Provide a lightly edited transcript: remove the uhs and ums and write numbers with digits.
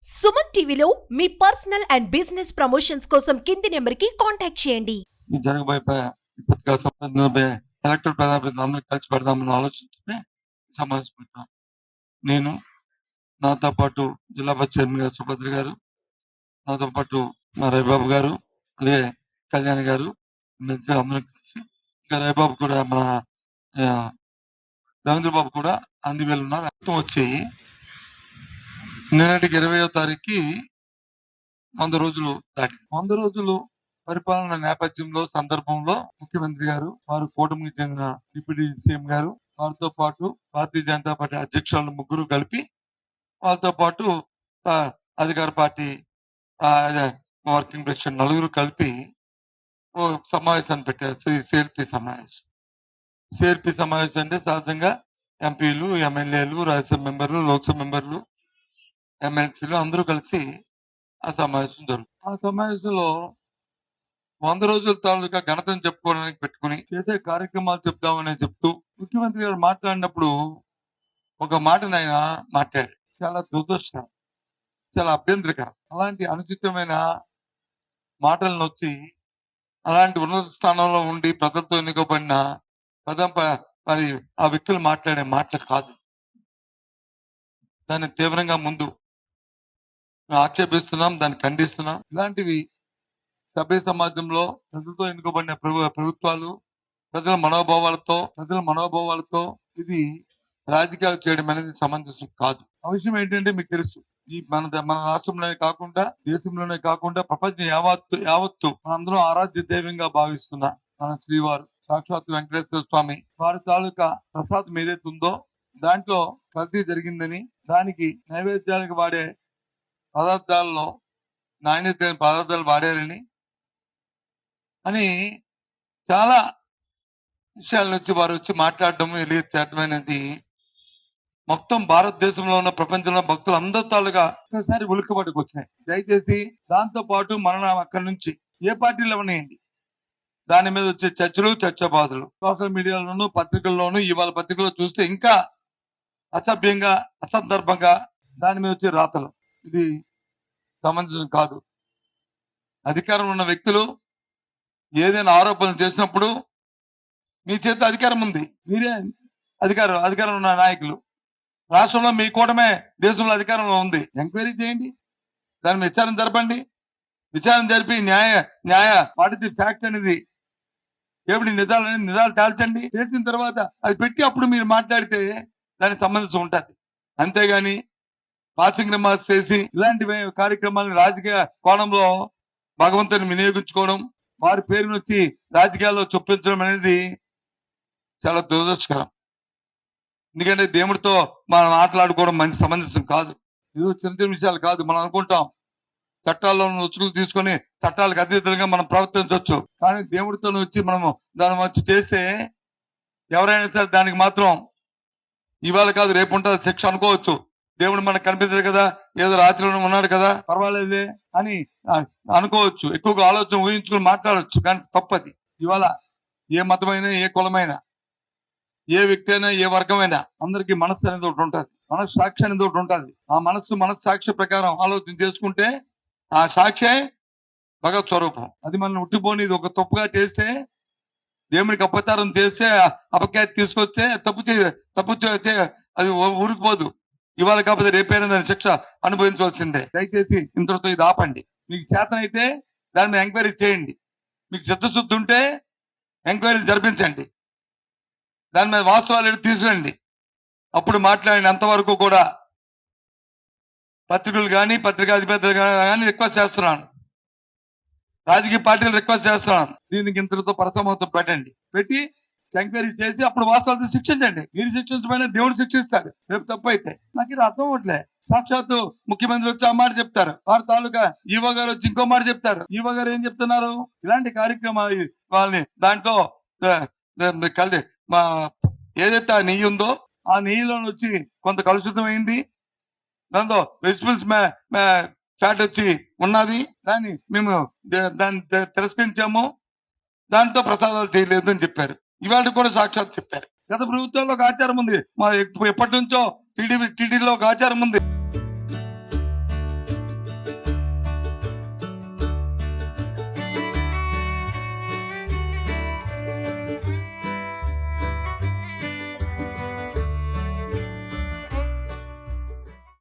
సుమన్ టీవీలో మీ personal and business promotions కోసం కింది నెంబర్కి కాంటాక్ట్ చేయండి. ఈ జరగబోయే పథకాల సంబంధించిన ఎలక్టెడ్ ప్రజాప్రతినిధులు అందరూ కలిసి పెడదామన్న ఆలోచనతోనే సమావేశం పెట్టాం. నేను, నాతో పాటు జిల్లా పరిషత్ చైర్మన్ గారు సుభద్ర గారు, నాతో పాటు మా రవిబాబు గారు, అలాగే కళ్యాణ్ గారు, అందరం కలిసి, ఇంకా రవిబాబు కూడా మన రవీంద్ర బాబు కూడా అందువేళ ఉన్నారు. అర్థం వచ్చి నిన్నటికి 20వ తారీఖుకి 100 రోజులు దాటి 100 రోజులు పరిపాలన నేపథ్యంలో సందర్భంలో ముఖ్యమంత్రి గారు, వారు కూటమికి చెందిన డిప్యూటీ సీఎం గారు, వారితో పాటు భారతీయ జనతా పార్టీ అధ్యక్షులను ముగ్గురు కలిపి, వాళ్ళతో పాటు అధికార పార్టీ వర్కింగ్ ప్రెసిడెంట్ నలుగురు కలిపి ఓ సమావేశాన్ని పెట్టారు. సిఎల్పి సమావేశం. సిఎల్పి సమావేశం అంటే సహజంగా ఎంపీలు, ఎమ్మెల్యేలు, రాజ్యసభ మెంబర్లు, లోక్సభ మెంబర్లు, ఎమ్మెల్సీలు అందరూ కలిసి ఆ సమావేశం జరుగుతుంది. ఆ సమావేశంలో 100 రోజుల తాలూకా ఘనతను చెప్పుకోవడానికి పెట్టుకుని చేసే కార్యక్రమాలు చెప్తామని చెప్తూ ముఖ్యమంత్రి గారు మాట్లాడినప్పుడు ఒక మాటను ఆయన మాట్లాడారు. చాలా దురదృష్టకరం, చాలా అభ్యంతరకరం. అలాంటి అనుచితమైన మాటలను వచ్చి అలాంటి ఉన్నత స్థానంలో ఉండి ప్రజలతో ఎన్నుకోబడిన మరి ఆ వ్యక్తులు మాట్లాడే మాటలు కాదు. దాన్ని తీవ్రంగా ముందు ఆక్షేపిస్తున్నాం, దాన్ని ఖండిస్తున్నాం. ఇలాంటివి సభ్య సమాజంలో ప్రజలతో ఎన్నుకోబడిన ప్రభుత్వాలు ప్రజల మనోభావాలతో ఇది రాజకీయాలు చేయడం అనేది సమంజసం కాదు. ఆ విషయం ఏంటంటే మీకు తెలుసు, ఈ మన రాష్ట్రంలోనే కాకుండా దేశంలోనే కాకుండా ప్రపంచం యావత్తు మనందరం ఆరాధ్య దైవంగా భావిస్తున్న మన శ్రీవారు సాక్షాత్ వెంకటేశ్వర స్వామి వారి తాలూకా ప్రసాదం ఏదైతే ఉందో దాంట్లో కల్తీ జరిగిందని, దానికి నైవేద్యాలకు వాడే పదార్థాల్లో నాణ్యత పదార్థాలు వాడారని అని చాలా విషయాల నుంచి వారు వచ్చి మాట్లాడడం చేయడం అనేది మొత్తం భారతదేశంలో ఉన్న ప్రపంచంలో భక్తులు అందరి తాలుగా ఒకసారి ఉలిక్కబడికి వచ్చినాయి. దయచేసి దాంతో పాటు మనం అక్కడి నుంచి ఏ పార్టీలు ఉన్నాయండి దాని మీద వచ్చే చర్చబాదులు సోషల్ మీడియాలోను పత్రికల్లోనూ, ఇవాళ పత్రికల్లో చూస్తే ఇంకా అసభ్యంగా అసందర్భంగా దాని మీద వచ్చే రాతలు, ఇది సమంజసం కాదు. అధికారం ఉన్న వ్యక్తులు ఏదైనా ఆరోపణలు చేసినప్పుడు మీ చేత అధికారం ఉంది, మీరే అధికారం ఉన్న నాయకులు, రాష్ట్రంలో మీ కూటమే దేశంలో అధికారంలో ఉంది, ఎంక్వైరీ చేయండి, దాని మీద విచారణ జరపండి. విచారణ జరిపి న్యాయ వాట్ ఇస్ ది ఫ్యాక్ట్ అనేది ఏమిటి నిజాలు తేల్చండి. తేల్చిన తర్వాత అది పెట్టి అప్పుడు మీరు మాట్లాడితే దానికి సంబంధించి ఉంటుంది. అంతేగాని పాసింగ్ రిమార్క్స్ చేసి ఇలాంటి కార్యక్రమాలను రాజకీయ కోణంలో భగవంతుని వినియోగించుకోవడం, వారి పేరును వచ్చి రాజకీయాల్లో చొప్పించడం అనేది చాలా దురదృష్టకరం. ఎందుకంటే దేవుడితో మనం మాట్లాడుకోవడం మంచి సమంజసం కాదు. ఇది చిన్న విషయాలు కాదు. మనం అనుకుంటాం చట్టాల్లో రుచులు తీసుకొని చట్టాలకు అతీతంగా మనం ప్రవర్తించవచ్చు, కానీ దేవుడితో వచ్చి మనము దాన్ని వచ్చి చేస్తే ఎవరైనా సరే దానికి మాత్రం ఇవాళ కాదు రేపు ఉంటుంది శిక్ష అనుకోవచ్చు. దేవుడు మనకు కనిపించదు కదా, ఏదో రాత్రిలో ఉన్నాడు కదా పర్వాలేదే అని అనుకోవచ్చు, ఎక్కువగా ఆలోచన ఊహించుకుని మాట్లాడవచ్చు, కానీ తప్పది. ఇవాళ ఏ మతమైనా, ఏ కులమైనా, ఏ వ్యక్తి అయినా, ఏ వర్గమైనా అందరికి మనస్సు అనేది ఒకటి ఉంటుంది, మనస్సాక్షి అనేది ఒకటి ఉంటుంది. ఆ మనస్సాక్షి ప్రకారం ఆలోచన చేసుకుంటే ఆ సాక్షే భగవత్ స్వరూపం. అది మనం ఉట్టిపోని ఒక తప్పుగా చేస్తే, దేవుడికి అపచారం చేస్తే, అపఖ్యాతి తీసుకొస్తే తప్పు అది ఊరికిపోదు. ఇవాళ కాకపోతే రేపైనా దాని శిక్ష అనుభవించవలసిందే. దయచేసి ఇంతటితో ఇది ఆపండి. మీకు చేతనైతే దాని మీద ఎంక్వైరీ చేయండి. మీకు చిత్తశుద్ధి ఉంటే ఎంక్వైరీ జరిపించండి. దాని మీద వాస్తవాలు తీసుకురండి. అప్పుడు మాట్లాడిన అంతవరకు కూడా పత్రికలు కానీ పత్రికాధిపతులు కానీ రిక్వెస్ట్ చేస్తున్నాను, రాజకీయ పార్టీలు రిక్వెస్ట్ చేస్తున్నాను, దీనికి ఇంతటితో పరసమవుతం పెట్టి ఎంక్వైరీ చేసి అప్పుడు వాస్తవాలు శిక్షించండి. మీరు శిక్షించమైనా దేవుడు శిక్షిస్తాడు రేపు తప్పు అయితే. నాకు ఇది అర్థం అవట్లే. సాక్షాత్తు ముఖ్యమంత్రి వచ్చి ఆ మాట చెప్తారు, వారి తాలూకా ఈవో గారు వచ్చి ఇంకో మాట చెప్తారు. ఈవో గారు ఏం చెప్తున్నారు, ఇలాంటి కార్యక్రమాలు వాళ్ళని దాంట్లో ఏదైతే ఆ నెయ్యి ఉందో ఆ నెయ్యిలో వచ్చి కొంత కలుషితమైంది, దాంతో వెజిటబుల్స్ ఫ్యాట్ వచ్చి ఉన్నది, దాన్ని మేము దాన్ని తిరస్కరించాము, దాంతో ప్రసాదాలు చేయలేదు అని చెప్పారు. ఇవాళ కూడా సాక్షాత్ చెప్పారు. గత ప్రభుత్వాల్లో ఒక ఆచారం ఉంది, మా ఎప్పటి నుంచో టీడీలో ఒక ఆచారం ఉంది.